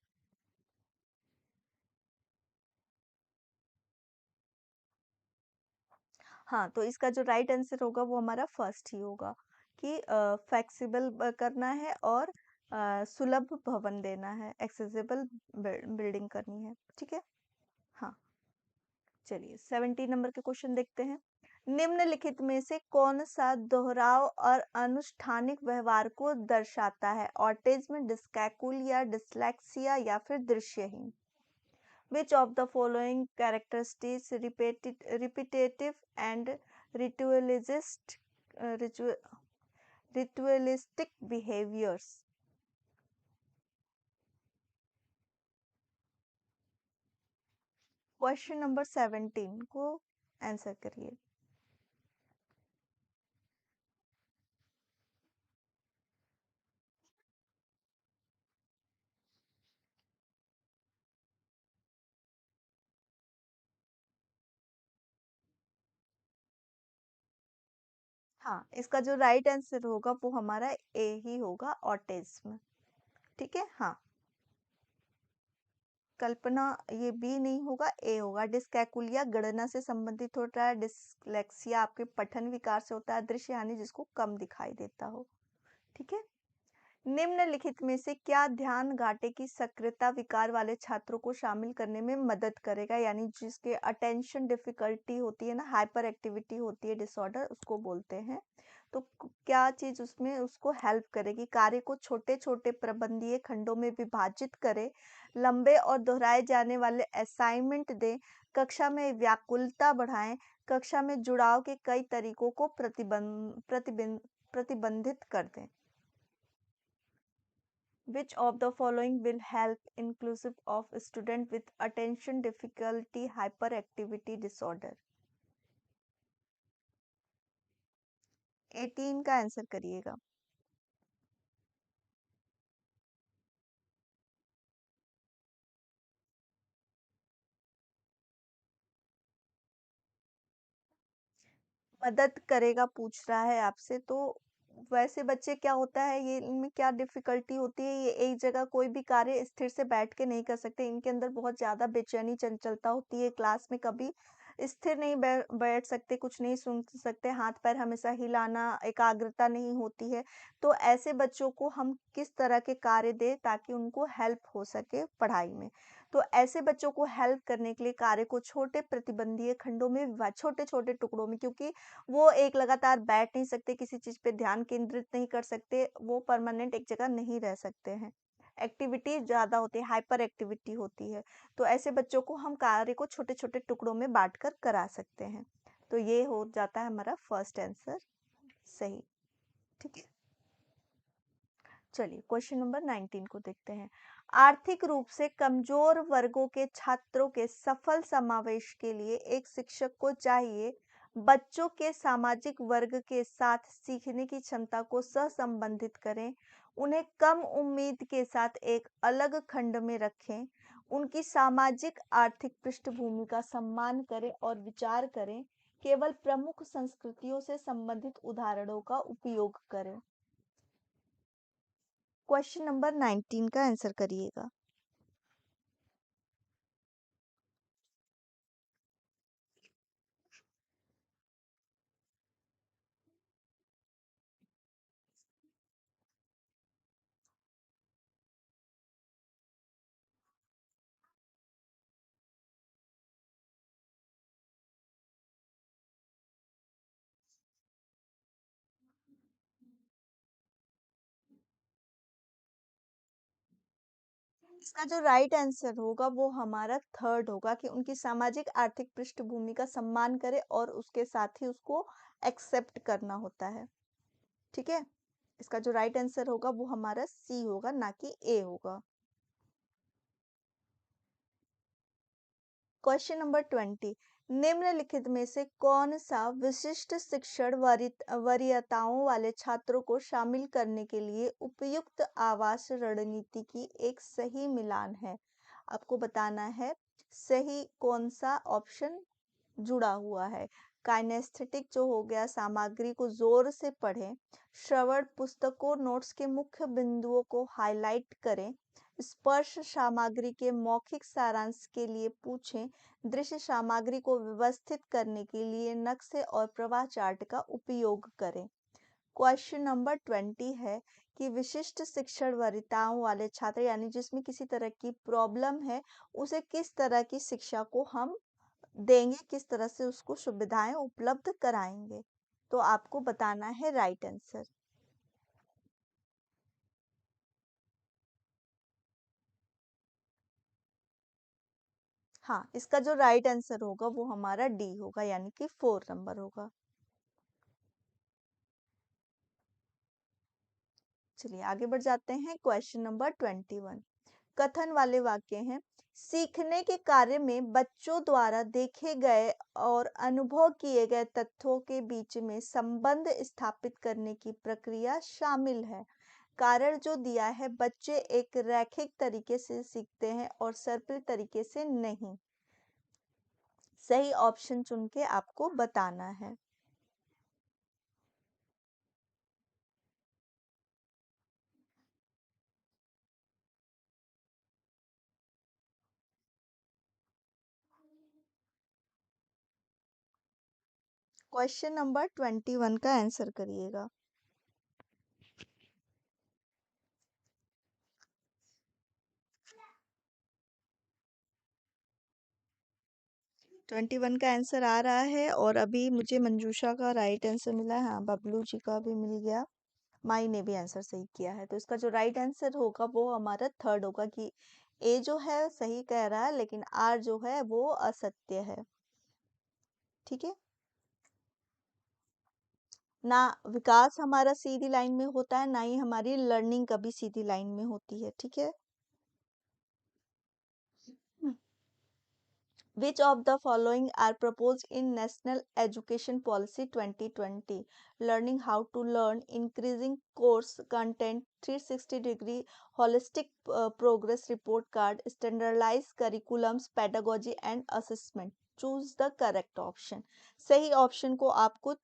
हाँ, तो इसका जो राइट आंसर होगा वो हमारा फर्स्ट ही होगा कि फ्लेक्सिबल करना है और सुलभ भवन देना है, एक्सेसिबल बिल्डिंग करनी है। ठीक है। हाँ, चलिए 17 नंबर के क्वेश्चन देखते हैं। निम्नलिखित में से कौन सा दोहराव और अनुष्ठानिक व्यवहार को दर्शाता है? ऑटिज्म, डिस्कैकुलिया, डिसलेक्सिया या फिर दृश्यहीन? Which of the following characteristics repetitive and ritualistic uh, ritu- ritualistic behaviors? Question number 17 को आंसर करिए। हाँ, इसका जो राइट आंसर होगा वो हमारा ए ही होगा, ऑटिज्म। ठीक है। हाँ, कल्पना ये बी नहीं होगा, ए होगा। डिस्कैकुलिया गणना से संबंधित होता है, डिसलेक्सिया आपके पठन विकार से होता है, दृश्य हानि जिसको कम दिखाई देता हो। ठीक है। निम्नलिखित में से क्या ध्यान घाटे की सक्रियता विकार वाले छात्रों को शामिल करने में मदद करेगा? यानी जिसके अटेंशन डिफिकल्टी होती है ना, हाइपर एक्टिविटी होती है डिसऑर्डर, उसको बोलते हैं। तो क्या चीज उसमें उसको हेल्प करेगी? कार्य को छोटे छोटे प्रबंधीय खंडों में विभाजित करे, लंबे और दोहराए जाने वाले असाइनमेंट दे, कक्षा में व्याकुलता बढ़ाएं, कक्षा में जुड़ाव के कई तरीकों को प्रतिबंधित कर दें। Which of the following will help inclusive of student with attention difficulty hyperactivity disorder? 18 का आंसर करिएगा। मदद करेगा पूछ रहा है आपसे, तो वैसे बच्चे क्या होता है, ये इनमें क्या डिफिकल्टी होती है, ये एक जगह कोई भी कार्य स्थिर से बैठ के नहीं कर सकते। इनके अंदर बहुत ज्यादा बेचैनी चंचलता होती है, क्लास में कभी स्थिर नहीं बैठ सकते, कुछ नहीं सुन सकते, हाथ पैर हमेशा हिलाना, एकाग्रता नहीं होती है। तो ऐसे बच्चों को हम किस तरह के कार्य दें ताकि उनको हेल्प हो सके पढ़ाई में? तो ऐसे बच्चों को हेल्प करने के लिए कार्य को छोटे प्रतिबंधीय खंडों में, छोटे छोटे टुकड़ों में, क्योंकि वो एक लगातार बैठ नहीं सकते, किसी चीज पे ध्यान केंद्रित नहीं कर सकते, वो परमानेंट एक जगह नहीं रह सकते हैं, एक्टिविटी ज्यादा होती है, हाइपर एक्टिविटी होती है। तो ऐसे बच्चों को हम कार्य को छोटे छोटे टुकड़ों में बांटकर करा सकते हैं। तो ये हो जाता है हमारा फर्स्ट आंसर सही। ठीक है। चलिए क्वेश्चन नंबर 19 को देखते हैं। आर्थिक रूप से कमजोर वर्गों के छात्रों के सफल समावेश के लिए एक शिक्षक को चाहिए बच्चों के सामाजिक वर्ग के साथ सीखने की क्षमता को सहसंबंधित करें, उन्हें कम उम्मीद के साथ एक अलग खंड में रखें, उनकी सामाजिक आर्थिक पृष्ठभूमि का सम्मान करें और विचार करें, केवल प्रमुख संस्कृतियों से संबंधित उदाहरणों का उपयोग करें। क्वेश्चन नंबर 19 का आंसर करिएगा। इसका जो राइट आंसर होगा वो हमारा थर्ड होगा कि उनकी सामाजिक आर्थिक पृष्ठभूमि का सम्मान करे और उसके साथ ही उसको एक्सेप्ट करना होता है। ठीक है, इसका जो राइट आंसर होगा वो हमारा सी होगा, ना कि ए होगा। क्वेश्चन नंबर 20, निम्नलिखित में से कौन सा विशिष्ट शिक्षण वरीयताओं वाले छात्रों को शामिल करने के लिए उपयुक्त आवास रणनीति की एक सही मिलान है? आपको बताना है सही कौन सा ऑप्शन जुड़ा हुआ है। काइनेस्थेटिक जो हो गया, सामग्री को जोर से पढ़ें, श्रवण पुस्तकों नोट्स के मुख्य बिंदुओं को हाईलाइट करें, स्पर्श सामग्री के मौखिक सारांश के लिए पूछें, दृश्य सामग्री को व्यवस्थित करने के लिए नक्शे और प्रवाह चार्ट का उपयोग करें। क्वेश्चन नंबर 20 है कि विशिष्ट शिक्षण वरीयताओं वाले छात्र यानी जिसमें किसी तरह की प्रॉब्लम है, उसे किस तरह की शिक्षा को हम देंगे, किस तरह से उसको सुविधाएं उपलब्ध कराएंगे। तो आपको बताना है राइट आंसर। हाँ, इसका जो राइट आंसर होगा वो हमारा डी होगा, यानी कि 4 नंबर होगा। चलिए आगे बढ़ जाते हैं। क्वेश्चन नंबर 21, कथन वाले वाक्य हैं, सीखने के कार्य में बच्चों द्वारा देखे गए और अनुभव किए गए तथ्यों के बीच में संबंध स्थापित करने की प्रक्रिया शामिल है। कारण जो दिया है, बच्चे एक रैखिक तरीके से सीखते हैं और सर्पिल तरीके से नहीं। सही ऑप्शन चुन के आपको बताना है। क्वेश्चन नंबर 21 का आंसर करिएगा। 21 का आंसर आ रहा है और अभी मुझे मंजूषा का राइट आंसर मिला है। हाँ, बबलू जी का भी मिल गया। माई ने भी आंसर सही किया है। तो इसका जो राइट आंसर होगा वो हमारा थर्ड होगा कि ए जो है सही कह रहा है, लेकिन आर जो है वो असत्य है। ठीक है, ना विकास हमारा सीधी लाइन में होता है, ना ही हमारी लर्निंग कभी सीधी लाइन में होती है। ठीक है, which of the following are proposed in national education policy 2020? Learning how to learn, increasing course content, 360-degree holistic progress report card, standardized curriculums, pedagogy and assessment. Choose the correct option. सही ऑप्शन को आपको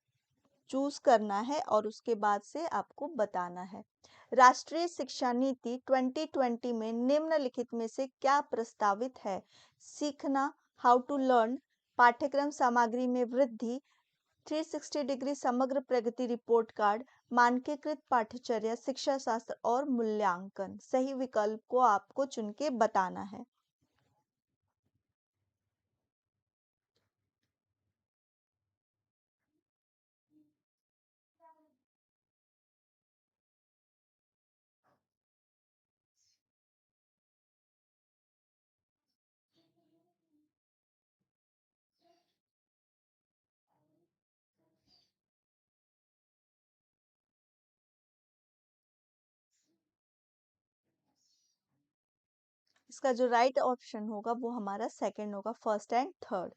चूज करना है और उसके बाद से आपको बताना है। राष्ट्रीय शिक्षा नीति 2020 में निम्नलिखित में से क्या प्रस्तावित है? सीखना, हाउ टू लर्न, पाठ्यक्रम सामग्री में वृद्धि, 360 डिग्री समग्र प्रगति रिपोर्ट कार्ड, मानकीकृत पाठ्यचर्या, शिक्षा शास्त्र और मूल्यांकन। सही विकल्प को आपको चुन के बताना है। इसका जो राइट ऑप्शन होगा वो हमारा सेकंड होगा, first and third.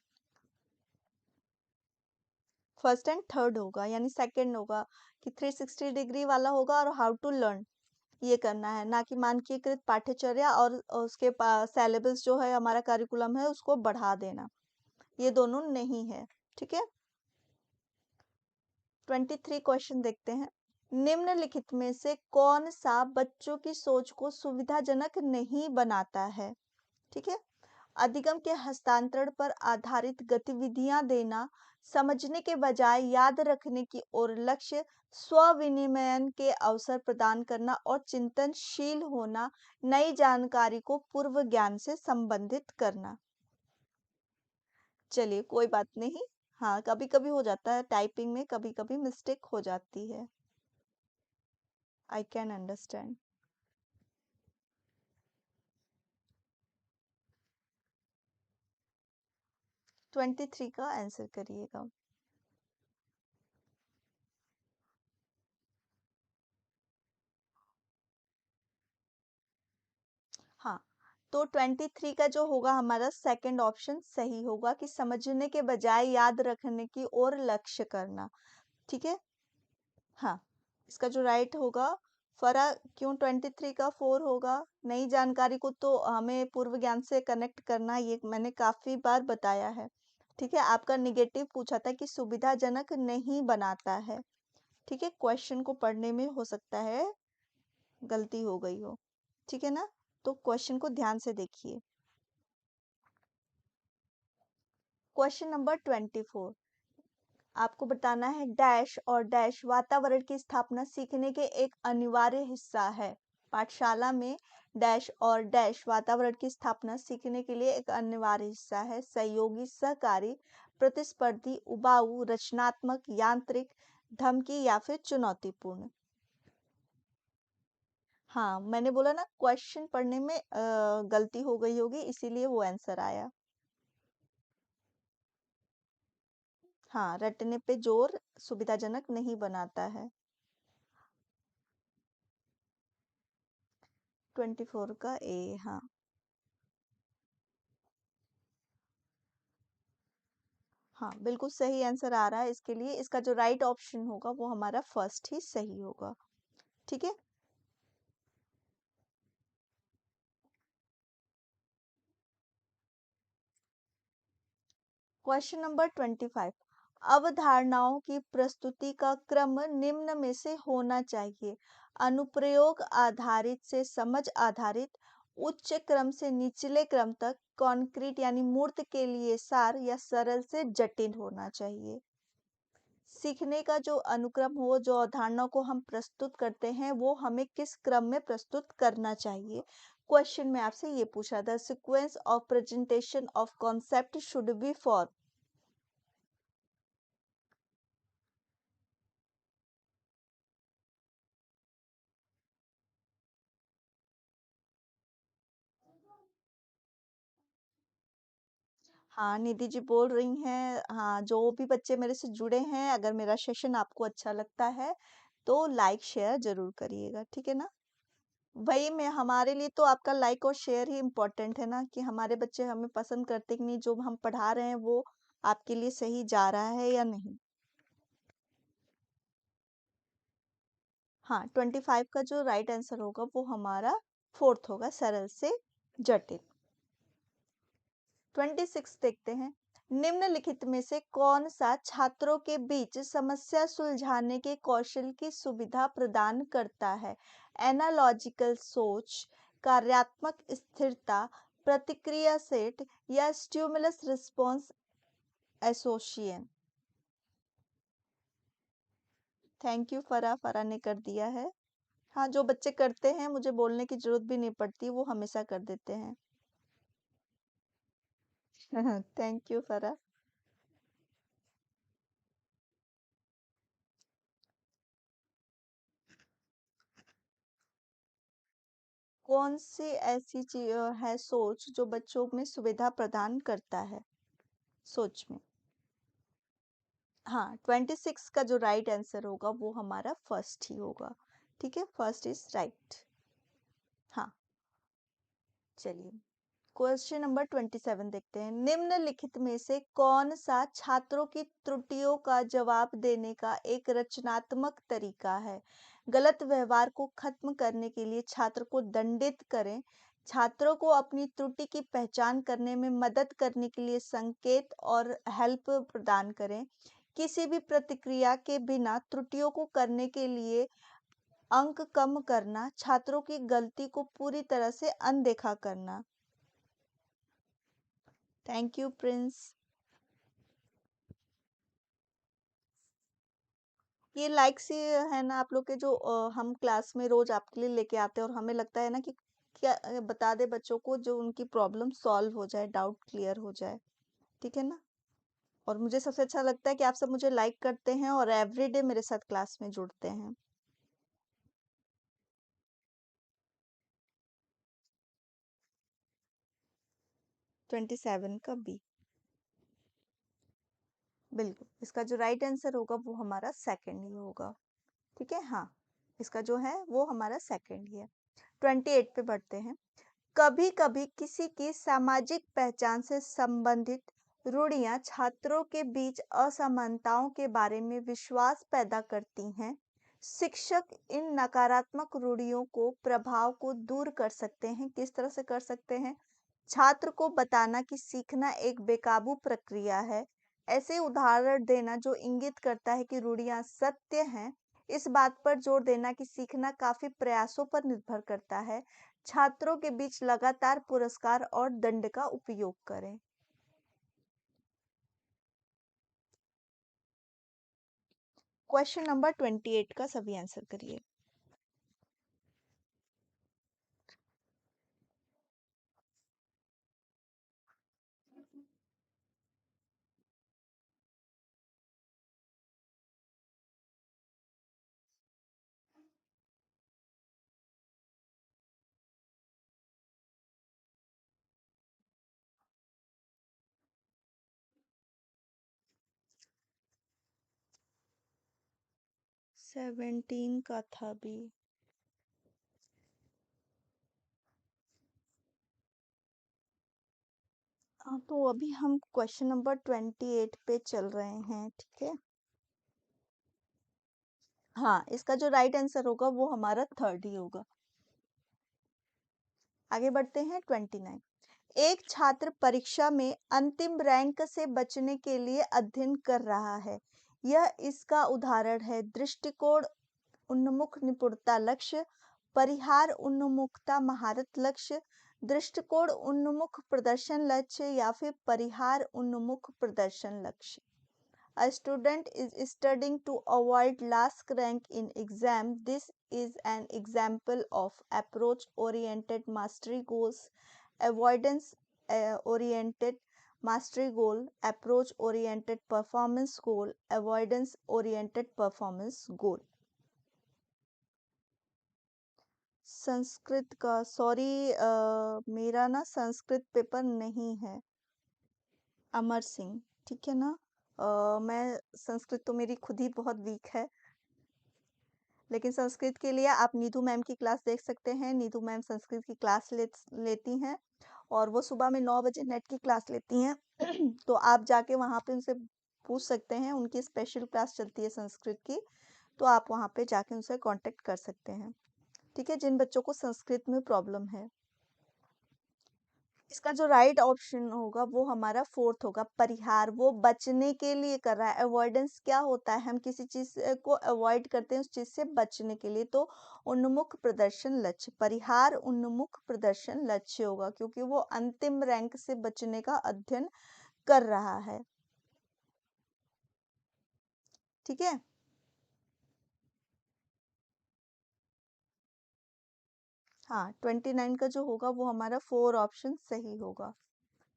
First and third होगा, यानी सेकंड होगा कि 360 डिग्री वाला होगा और हाउ टू लर्न ये करना है, ना कि मानकीकृत पाठ्यचर्या और उसके सिलेबस जो है हमारा करिकुलम है उसको बढ़ा देना। ये दोनों नहीं है। ठीक है, 23 क्वेश्चन देखते हैं। निम्नलिखित में से कौन सा बच्चों की सोच को सुविधाजनक नहीं बनाता है? ठीक है, अधिगम के हस्तांतरण पर आधारित गतिविधियां देना, समझने के बजाय याद रखने की ओर लक्ष्य, स्व विनिमयन के अवसर प्रदान करना और चिंतनशील होना, नई जानकारी को पूर्व ज्ञान से संबंधित करना। चलिए कोई बात नहीं, हाँ कभी कभी हो जाता है, टाइपिंग में कभी कभी मिस्टेक हो जाती है। I can understand. 23 का आंसर करिएगा। हाँ, तो 23 का जो होगा हमारा सेकंड ऑप्शन सही होगा कि समझने के बजाय याद रखने की ओर लक्ष्य करना। ठीक है। हाँ, इसका जो राइट होगा, फरा क्यों 23 का 4 होगा? नई जानकारी को तो हमें पूर्व ज्ञान से कनेक्ट करना, ये मैंने काफी बार बताया है। ठीक है, आपका निगेटिव पूछा था कि सुविधाजनक नहीं बनाता है। ठीक है, क्वेश्चन को पढ़ने में हो सकता है गलती हो गई हो। ठीक है ना, तो क्वेश्चन को ध्यान से देखिए। क्वेश्चन नंबर 24, आपको बताना है डैश और डैश वातावरण की स्थापना सीखने के एक अनिवार्य हिस्सा है। पाठशाला में डैश और डैश वातावरण की स्थापना सीखने के लिए एक अनिवार्य हिस्सा है। सहयोगी, सहकारी, प्रतिस्पर्धी, उबाऊ, रचनात्मक, यांत्रिक, धमकी या फिर चुनौतीपूर्ण। हाँ, मैंने बोला ना क्वेश्चन पढ़ने में गलती हो गई होगी, इसीलिए वो आंसर आया। हाँ, रटने पे जोर सुविधाजनक नहीं बनाता है। 24 का ए, हाँ। हाँ, बिल्कुल सही आंसर आ रहा है इसके लिए। इसका जो राइट ऑप्शन होगा वो हमारा फर्स्ट ही सही होगा। ठीक है। क्वेश्चन नंबर 25, अवधारणाओं की प्रस्तुति का क्रम निम्न में से होना चाहिए। अनुप्रयोग आधारित से समझ आधारित, उच्च क्रम से निचले क्रम तक, कॉन्क्रीट यानी मूर्त के लिए सार, या सरल से जटिल होना चाहिए। सीखने का जो अनुक्रम हो, जो अवधारणा को हम प्रस्तुत करते हैं, वो हमें किस क्रम में प्रस्तुत करना चाहिए। क्वेश्चन में आपसे ये पूछा था, sequence of presentation of concept should be for. हाँ, निधि जी बोल रही हैं। हाँ, जो भी बच्चे मेरे से जुड़े हैं, अगर मेरा सेशन आपको अच्छा लगता है तो लाइक शेयर जरूर करिएगा। ठीक है ना। वही में हमारे लिए तो आपका लाइक और शेयर ही इम्पोर्टेंट है ना, कि हमारे बच्चे हमें पसंद करते कि नहीं, जो हम पढ़ा रहे हैं वो आपके लिए सही जा रहा है या नहीं। हाँ, 25 का जो राइट आंसर होगा वो हमारा फोर्थ होगा, सरल से जटिल। 26 देखते हैं, निम्नलिखित में से कौन सा छात्रों के बीच समस्या सुलझाने के कौशल की सुविधा प्रदान करता है? एनालॉजिकल सोच, कार्यात्मक स्थिरता, प्रतिक्रिया सेट, या stimulus response association. Thank you फरा, फरा ने कर दिया है। हाँ, जो बच्चे करते हैं मुझे बोलने की जरूरत भी नहीं पड़ती, वो हमेशा कर देते हैं। थैंक यू फरा। कौन सी ऐसी चीज है सोच जो बच्चों में सुविधा प्रदान करता है? सोच में। हाँ, 26 का जो राइट आंसर होगा वो हमारा फर्स्ट ही होगा। ठीक है, फर्स्ट इज राइट। हाँ, चलिए क्वेश्चन नंबर 27 देखते हैं, निम्नलिखित में से कौन सा छात्रों की त्रुटियों का जवाब देने का एक रचनात्मक तरीका है? गलत व्यवहार को खत्म करने के लिए छात्र को दंडित करें, छात्रों को अपनी त्रुटि की पहचान करने में मदद करने के लिए संकेत और हेल्प प्रदान करें, किसी भी प्रतिक्रिया के बिना त्रुटियों को करने के लिए अंक कम करना, छात्रों की गलती को पूरी तरह से अनदेखा करना। Thank you Prince. ये लाइक्स ही है ना आप लोग के, जो हम क्लास में रोज आपके लिए लेके आते हैं, और हमें लगता है ना कि क्या बता दे बच्चों को, जो उनकी प्रॉब्लम सॉल्व हो जाए, डाउट क्लियर हो जाए। ठीक है ना। और मुझे सबसे अच्छा लगता है कि आप सब मुझे लाइक करते हैं और एवरीडे मेरे साथ क्लास में जुड़ते हैं। 27 का बी। बिल्कुल, इसका जो राइट आंसर होगा वो हमारा सेकंड ही होगा। ठीक है, हाँ, इसका जो है वो हमारा सेकंड ही है। 28 पे बढ़ते हैं। कभी कभी किसी की सामाजिक पहचान से संबंधित रूढ़ियां छात्रों के बीच असमानताओं के बारे में विश्वास पैदा करती हैं। शिक्षक इन नकारात्मक रूढ़ियों को प्रभाव को दूर कर सकते हैं। किस तरह से कर सकते हैं? छात्र को बताना कि सीखना एक बेकाबू प्रक्रिया है। ऐसे उदाहरण देना जो इंगित करता है कि रूढ़ियां सत्य हैं। इस बात पर जोर देना कि सीखना काफी प्रयासों पर निर्भर करता है। छात्रों के बीच लगातार पुरस्कार और दंड का उपयोग करें। क्वेश्चन नंबर 28 का सभी आंसर करिए। सेवेंटीन का था भी। हाँ, तो अभी हम क्वेश्चन नंबर 28 पे चल रहे हैं। ठीक है, हाँ, इसका जो राइट आंसर होगा वो हमारा थर्ड ही होगा। आगे बढ़ते हैं 29। एक छात्र परीक्षा में अंतिम रैंक से बचने के लिए अध्ययन कर रहा है। यह इसका उदाहरण है। दृष्टिकोण उन्मुख निपुणता लक्ष्य, परिहार उन्मुखता महारत लक्ष्य, दृष्टिकोण उन्मुख प्रदर्शन लक्ष्य या फिर परिहार उन्मुख प्रदर्शन लक्ष्य। A student is studying to avoid last rank in exam. This is an example of approach-oriented mastery goals, avoidance-oriented mastery goal, approach-oriented performance goal, avoidance-oriented performance goal. Sanskrit का सॉरी, मेरा ना संस्कृत पेपर नहीं है। अमर सिंह, ठीक है ना। मैं संस्कृत तो मेरी खुद ही बहुत वीक है। लेकिन संस्कृत के लिए आप नीतू मैम की क्लास देख सकते हैं। नीतू मैम संस्कृत की क्लास लेती हैं और वो सुबह में 9 बजे नेट की क्लास लेती हैं। तो आप जाके वहाँ पे उनसे पूछ सकते हैं। उनकी स्पेशल क्लास चलती है संस्कृत की, तो आप वहाँ पे जाके उनसे कांटेक्ट कर सकते हैं। ठीक है, जिन बच्चों को संस्कृत में प्रॉब्लम है। इसका जो राइट ऑप्शन होगा वो हमारा फोर्थ होगा, परिहार। वो बचने के लिए कर रहा है। अवॉइडेंस क्या होता है? हम किसी चीज को अवॉइड करते हैं उस चीज से बचने के लिए। तो उन्मुख प्रदर्शन लक्ष्य, परिहार उन्मुख प्रदर्शन लक्ष्य होगा, क्योंकि वो अंतिम रैंक से बचने का अध्ययन कर रहा है। ठीक है, हाँ, 29 का जो होगा वो हमारा 4 ऑप्शन सही होगा।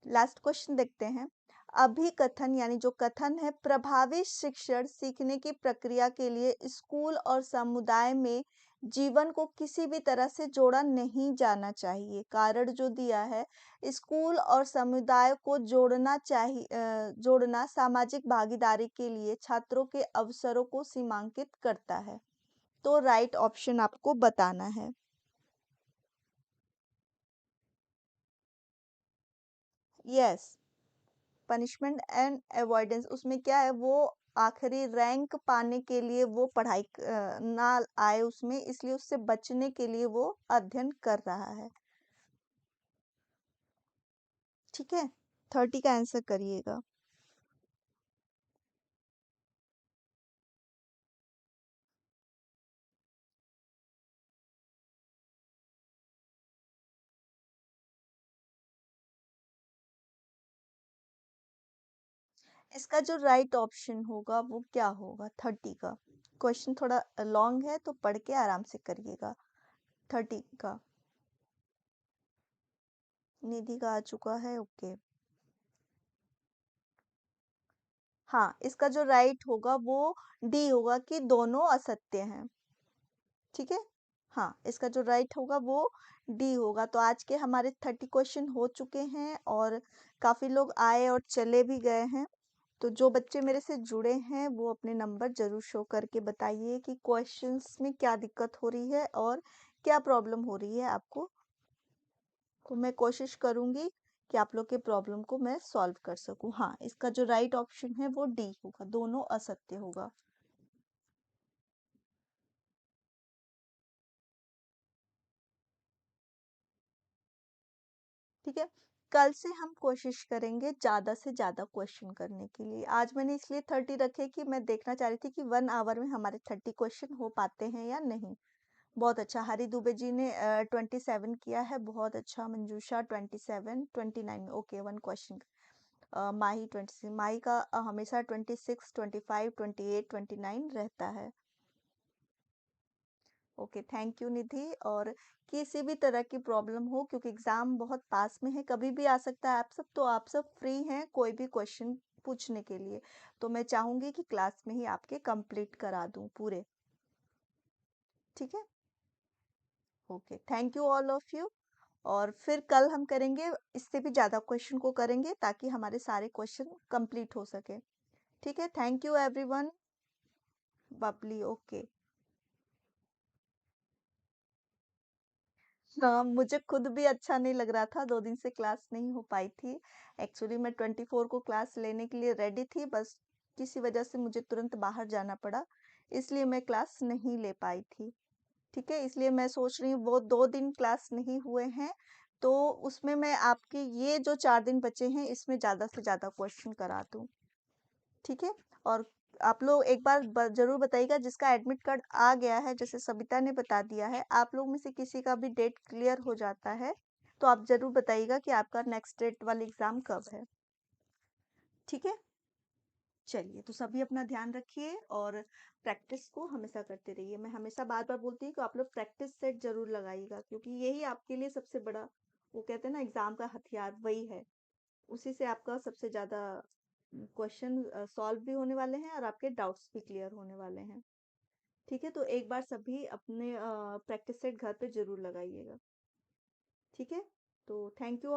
लास्ट क्वेश्चन देखते हैं। अभिकथन यानी जो कथन है, प्रभावी शिक्षण सीखने की प्रक्रिया के लिए स्कूल और समुदाय में जीवन को किसी भी तरह से जोड़ा नहीं जाना चाहिए। कारण जो दिया है, स्कूल और समुदाय को जोड़ना सामाजिक भागीदारी के लिए छात्रों के अवसरों को सीमांकित करता है। तो राइट ऑप्शन आपको बताना है। यस, पनिशमेंट एंड अवॉइडेंस, उसमें क्या है, वो आखिरी रैंक पाने के लिए वो पढ़ाई ना आए उसमें, इसलिए उससे बचने के लिए वो अध्ययन कर रहा है। ठीक है, 30 का आंसर करिएगा। इसका जो राइट ऑप्शन होगा वो क्या होगा? 30 का। क्वेश्चन थोड़ा लॉन्ग है तो पढ़ के आराम से करिएगा। 30 का निधि का आ चुका है। ओके, हाँ, इसका जो राइट होगा वो डी होगा कि दोनों असत्य हैं। ठीक है, हाँ, इसका जो राइट होगा वो डी होगा। तो आज के हमारे 30 क्वेश्चन हो चुके हैं और काफी लोग आए और चले भी गए हैं। तो जो बच्चे मेरे से जुड़े हैं वो अपने नंबर जरूर शो करके बताइए कि क्वेश्चंस में क्या दिक्कत हो रही है और क्या प्रॉब्लम हो रही है आपको। तो मैं कोशिश करूंगी कि आप लोग के प्रॉब्लम को मैं सॉल्व कर सकूं। हाँ, इसका जो राइट ऑप्शन है वो डी होगा, दोनों असत्य होगा। ठीक है, कल से हम कोशिश करेंगे ज्यादा से ज्यादा क्वेश्चन करने के लिए। आज मैंने इसलिए 30 रखे कि मैं देखना चाह रही थी कि 1 आवर में हमारे 30 क्वेश्चन हो पाते हैं या नहीं। बहुत अच्छा, हरी दुबे जी ने 27 किया है, बहुत अच्छा। मंजूषा 27, 29, ओके, 1 क्वेश्चन। माही 26, माही का हमेशा 26, 25, 28, 29 रहता है। ओके, थैंक यू निधि। और किसी भी तरह की प्रॉब्लम हो, क्योंकि एग्जाम बहुत पास में है, कभी भी आ सकता है आप सब, तो आप सब फ्री हैं कोई भी क्वेश्चन पूछने के लिए। तो मैं चाहूंगी कि क्लास में ही आपके कंप्लीट करा दूं पूरे। ठीक है, okay, thank you all of you. और फिर कल हम करेंगे, इससे भी ज्यादा क्वेश्चन को करेंगे ताकि हमारे सारे क्वेश्चन कंप्लीट हो सके। ठीक है, thank you everyone. Babli, okay. हाँ, मुझे खुद भी अच्छा नहीं लग रहा था, 2 दिन से क्लास नहीं हो पाई थी। एक्चुअली मैं 24 को क्लास लेने के लिए रेडी थी, बस किसी वजह से मुझे तुरंत बाहर जाना पड़ा, इसलिए मैं क्लास नहीं ले पाई थी। ठीक है, इसलिए मैं सोच रही हूँ वो 2 दिन क्लास नहीं हुए हैं, तो उसमें मैं आपके ये जो 4 दिन बचे हैं इसमें ज्यादा से ज्यादा क्वेश्चन करा दूं। ठीक है, और आप लोग एक बार जरूर बताइएगा जिसका एडमिट कार्ड आ गया है, जैसे सबिता ने बता दिया है, आप लोग में से किसी का भी डेट क्लियर हो जाता है तो आप जरूर बताइएगा कि आपका नेक्स्ट डेट वाली एग्जाम कब है। ठीक है, चलिए, तो सभी अपना ध्यान रखिए और प्रैक्टिस को हमेशा करते रहिए। मैं हमेशा बार बार बोलती हूँ कि आप लोग प्रैक्टिस सेट जरूर लगाइएगा, क्योंकि यही आपके लिए सबसे बड़ा, वो कहते हैं ना, एग्जाम का हथियार वही है। उसी से आपका सबसे ज्यादा क्वेश्चन सॉल्व भी होने वाले हैं और आपके डाउट्स भी क्लियर होने वाले हैं। ठीक है, तो एक बार सभी अपने प्रैक्टिस सेट घर पे जरूर लगाइएगा। ठीक है, तो थैंक यू।